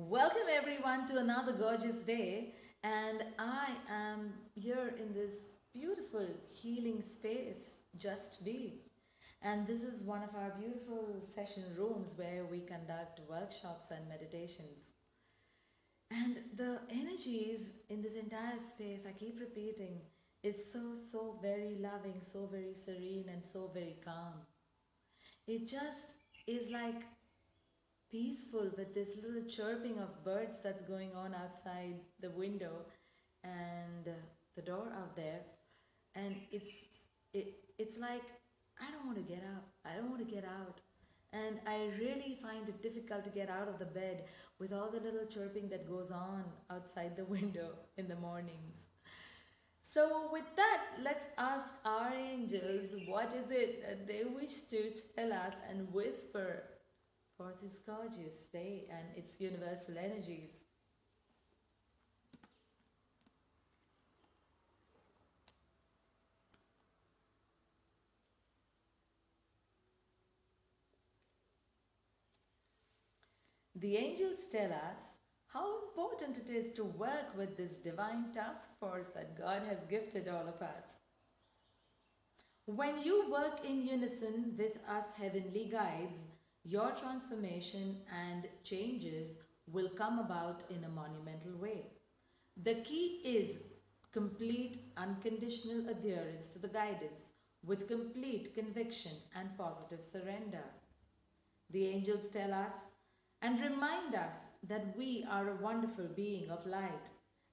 Welcome everyone to another gorgeous day, and I am here in this beautiful healing space, Just Be. And this is one of our beautiful session rooms where we conduct workshops and meditations. And the energies in this entire space, I keep repeating, is so very loving, so very serene, and so very calm. It just is like peaceful with this little chirping of birds that's going on outside the window and the door out there, and it's like I don't want to get up, I don't want to get out, and I really find it difficult to get out of the bed with all the little chirping that goes on outside the window in the mornings. So with that, let's ask our angels what is it that they wish to tell us and whisper for this gorgeous day and its universal energies. The angels tell us how important it is to work with this divine task force that God has gifted all of us. When you work in unison with us heavenly guides, your transformation and changes will come about in a monumental way. The key is complete unconditional adherence to the guidance with complete conviction and positive surrender. The angels tell us and remind us that we are a wonderful being of light,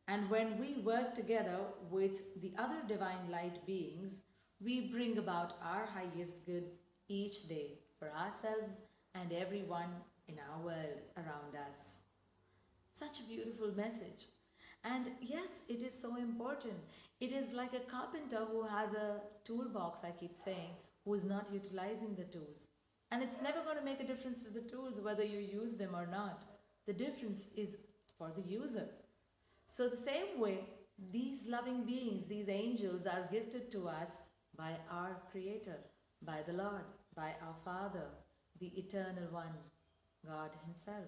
and when we work together with the other divine light beings, we bring about our highest good each day for ourselves and everyone in our world around us. Such a beautiful message. And yes, it is so important. It is like a carpenter who has a toolbox, I keep saying, who is not utilizing the tools. And it's never going to make a difference to the tools whether you use them or not. The difference is for the user. So, the same way, these loving beings, these angels, are gifted to us by our Creator, by the Lord, by our Father, the Eternal One, God Himself.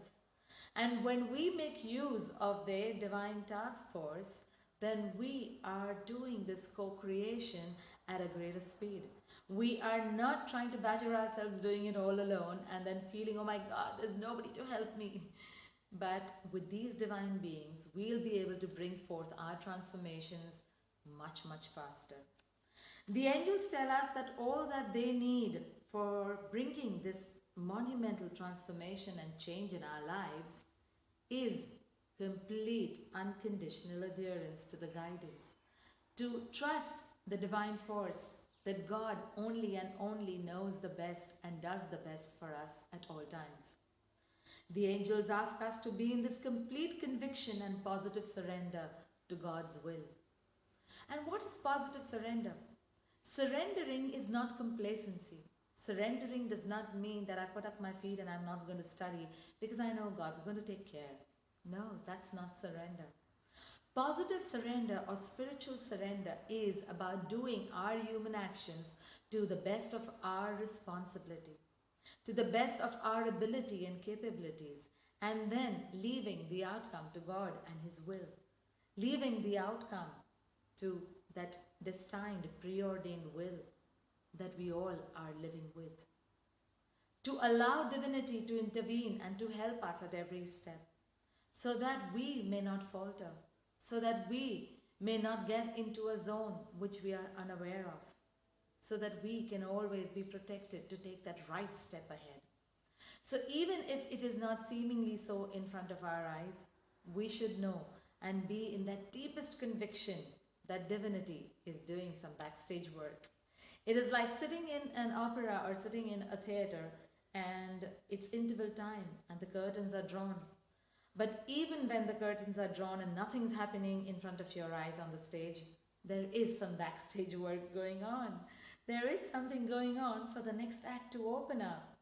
And when we make use of their divine task force, then we are doing this co creation at a greater speed. We are not trying to badger ourselves doing it all alone and then feeling, oh my God, there's nobody to help me. But with these divine beings, we'll be able to bring forth our transformations much faster. The angels tell us that all that they need for bringing this monumental transformation and change in our lives is complete unconditional adherence to the guidance, to trust the divine force that God only and only knows the best and does the best for us at all times. The angels ask us to be in this complete conviction and positive surrender to God's will. And what is positive surrender? Surrendering is not complacency. Surrendering does not mean that I put up my feet and I'm not going to study because I know God's going to take care. No, that's not surrender. Positive surrender or spiritual surrender is about doing our human actions to the best of our responsibility, to the best of our ability and capabilities, and then leaving the outcome to God and His will. Leaving the outcome to that destined, preordained will that we all are living with. To allow divinity to intervene and to help us at every step, so that we may not falter, so that we may not get into a zone which we are unaware of, so that we can always be protected to take that right step ahead. So even if it is not seemingly so in front of our eyes, we should know and be in that deepest conviction that divinity is doing some backstage work. It is like sitting in an opera or sitting in a theater and it's interval time and the curtains are drawn. But even when the curtains are drawn and nothing's happening in front of your eyes on the stage, there is some backstage work going on. There is something going on for the next act to open up.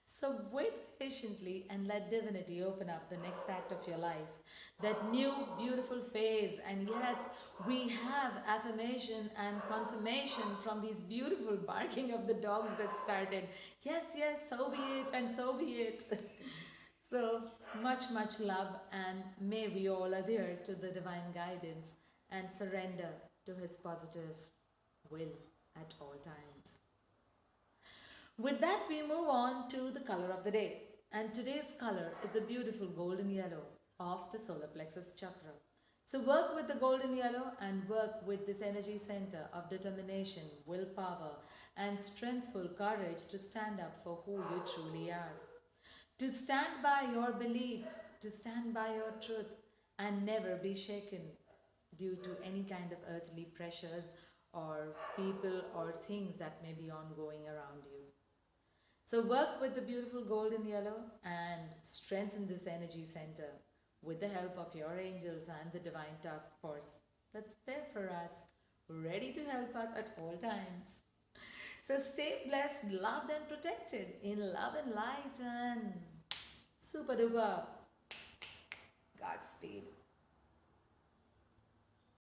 So wait patiently and let divinity open up the next act of your life. That new beautiful phase. And yes, we have affirmation and confirmation from these beautiful barking of the dogs that started. Yes, so be it and so be it. So Much love, and may we all adhere to the divine guidance and surrender to His positive will at all times. With that, we move on to the color of the day. And today's color is a beautiful golden yellow of the solar plexus chakra. So work with the golden yellow and work with this energy center of determination, willpower, and strengthful courage to stand up for who you truly are. To stand by your beliefs, to stand by your truth, and never be shaken due to any kind of earthly pressures or people or things that may be ongoing around you. So work with the beautiful golden yellow and strengthen this energy center with the help of your angels and the divine task force that's there for us, ready to help us at all times. So stay blessed, loved and protected in love and light, and super duper